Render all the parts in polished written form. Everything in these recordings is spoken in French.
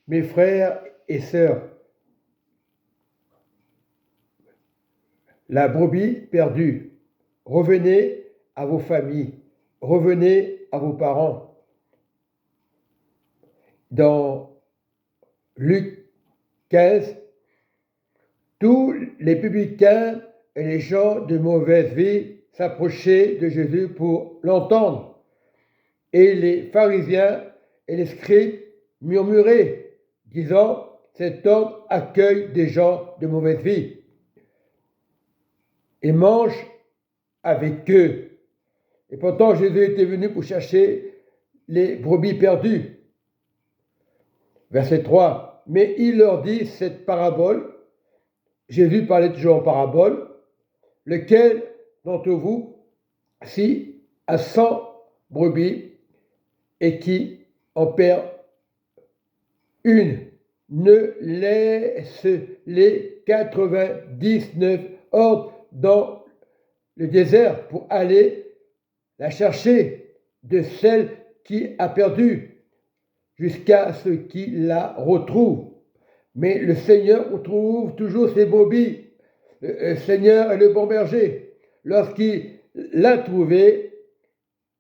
Mes frères et sœurs, la brebis perdue, revenez à vos familles, revenez à vos parents. Dans Luc 15, tous les publicains et les gens de mauvaise vie s'approchaient de Jésus pour l'entendre. Et les pharisiens et les scribes murmuraient, disant, cet homme accueille des gens de mauvaise vie et mange avec eux. Et pourtant, Jésus était venu pour chercher les brebis perdues. Verset 3. Mais il leur dit cette parabole. Jésus parlait toujours en parabole. Lequel d'entre vous, si a 100 brebis et qui en perd une, ne laisse les 99 hors dans le désert pour aller la chercher de celle qui a perdu jusqu'à ce qu'il la retrouve. Mais le Seigneur retrouve toujours ses brebis. Le Seigneur est le bon berger. Lorsqu'il l'a trouvée,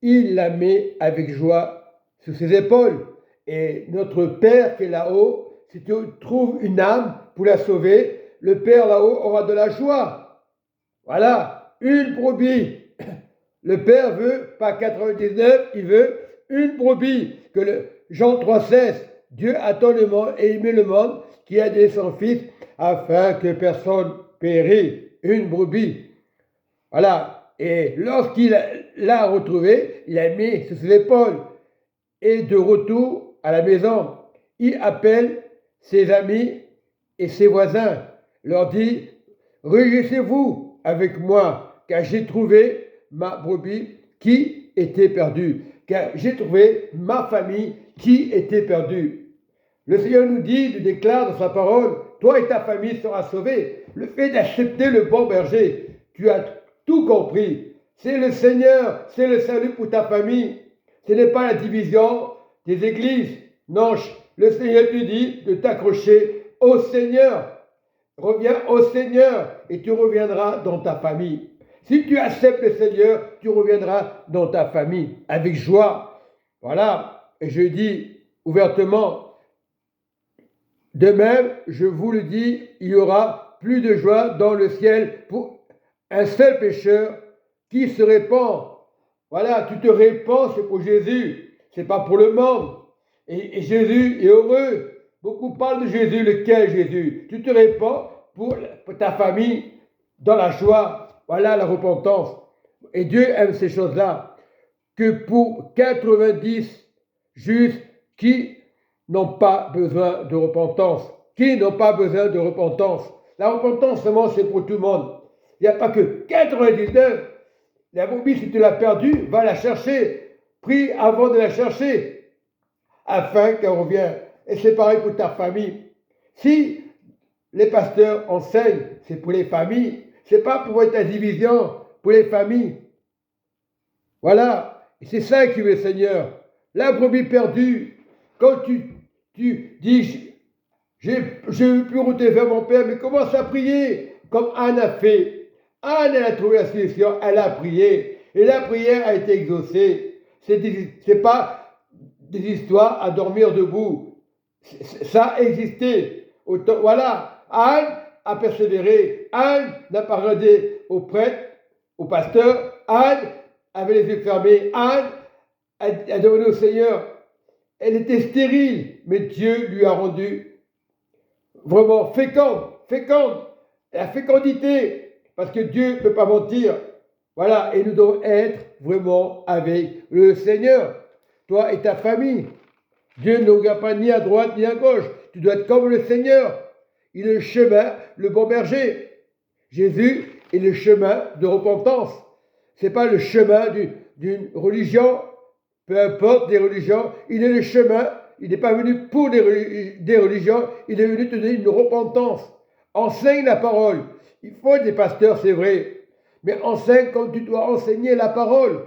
il la met avec joie sur ses épaules. Et notre Père qui est là-haut, si tu trouves une âme pour la sauver, le Père là-haut aura de la joie. Voilà, une brebis. Le Père veut pas 99, il veut une brebis. Que Jean 3,16, Dieu a tant le monde et aimé le monde qui a donné son Fils afin que personne périsse. Une brebis. Voilà. Et lorsqu'il l'a retrouvée, il l'a mis sur ses épaules. Et de retour à la maison, il appelle ses amis et ses voisins, leur dit, réjouissez-vous avec moi, car j'ai trouvé ma brebis qui était perdue, car j'ai trouvé ma famille qui était perdue. Le Seigneur nous dit, nous déclare dans sa parole, toi et ta famille sera sauvée. Le fait d'accepter le bon berger, tu as tout compris. C'est le Seigneur, c'est le salut pour ta famille. Ce n'est pas la division des églises. Non, le Seigneur te dit de t'accrocher au Seigneur. Reviens au Seigneur et tu reviendras dans ta famille. Si tu acceptes le Seigneur, tu reviendras dans ta famille avec joie. Voilà. Et je dis ouvertement, de même, je vous le dis, il y aura plus de joie dans le ciel pour un seul pécheur qui se répand. Voilà, tu te répands, c'est pour Jésus, c'est pas pour le monde. Et Jésus est heureux. Beaucoup parlent de Jésus, lequel Jésus? Tu te répands pour ta famille dans la joie. Voilà la repentance. Et Dieu aime ces choses-là. Que pour 90 justes qui n'ont pas besoin de repentance. Qui n'ont pas besoin de repentance. La repentance, seulement, c'est pour tout le monde. Il n'y a pas que 99. La brebis, si tu l'as perdue, va la chercher. Prie avant de la chercher, afin qu'elle revienne. Et c'est pareil pour ta famille. Si les pasteurs enseignent, c'est pour les familles. C'est pas pour être la division, pour les familles. Voilà. Et c'est ça qui veut le Seigneur. La brebis perdue, quand tu dis, j'ai pu retourner vers mon Père, mais commence à prier, comme Anne a fait. Anne, elle a trouvé la solution, elle a prié, et la prière a été exaucée. C'est pas des histoires à dormir debout. Ça a existé. Voilà, Anne a persévéré. Anne n'a pas regardé au prêtre, au pasteur. Anne avait les yeux fermés. Anne a demandé au Seigneur. Elle était stérile, mais Dieu lui a rendu vraiment féconde. La fécondité. Parce que Dieu ne peut pas mentir. Voilà, et nous devons être vraiment avec le Seigneur. Toi et ta famille. Dieu ne regarde pas ni à droite ni à gauche. Tu dois être comme le Seigneur. Il est le chemin, le bon berger. Jésus est le chemin de repentance. Ce n'est pas le chemin d'une religion, peu importe des religions. Il est le chemin. Il n'est pas venu pour des religions. Il est venu te donner une repentance. Enseigne la parole. Il faut des pasteurs, c'est vrai. Mais enseigne comme tu dois enseigner la parole.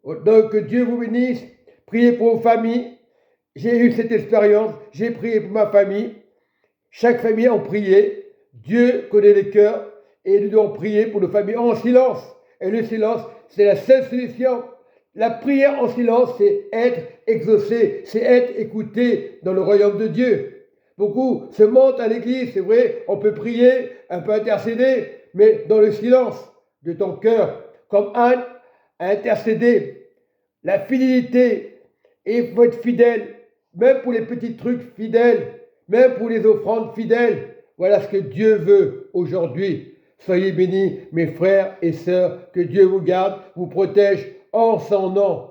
Donc que Dieu vous bénisse. Priez pour vos familles. j'ai eu cette expérience, j'ai prié pour ma famille. Chaque famille a prié. Dieu connaît les cœurs et nous devons prier pour nos familles en silence. Et le silence, c'est la seule solution. La prière en silence, c'est être exaucé, c'est être écouté dans le royaume de Dieu. Beaucoup se mentent à l'église, c'est vrai, on peut prier, un peu intercéder, mais dans le silence de ton cœur, comme Anne a intercédé. La fidélité, et il faut être fidèle, même pour les petits trucs fidèles, même pour les offrandes fidèles. Voilà ce que Dieu veut aujourd'hui. Soyez bénis, mes frères et sœurs, que Dieu vous garde, vous protège en son nom.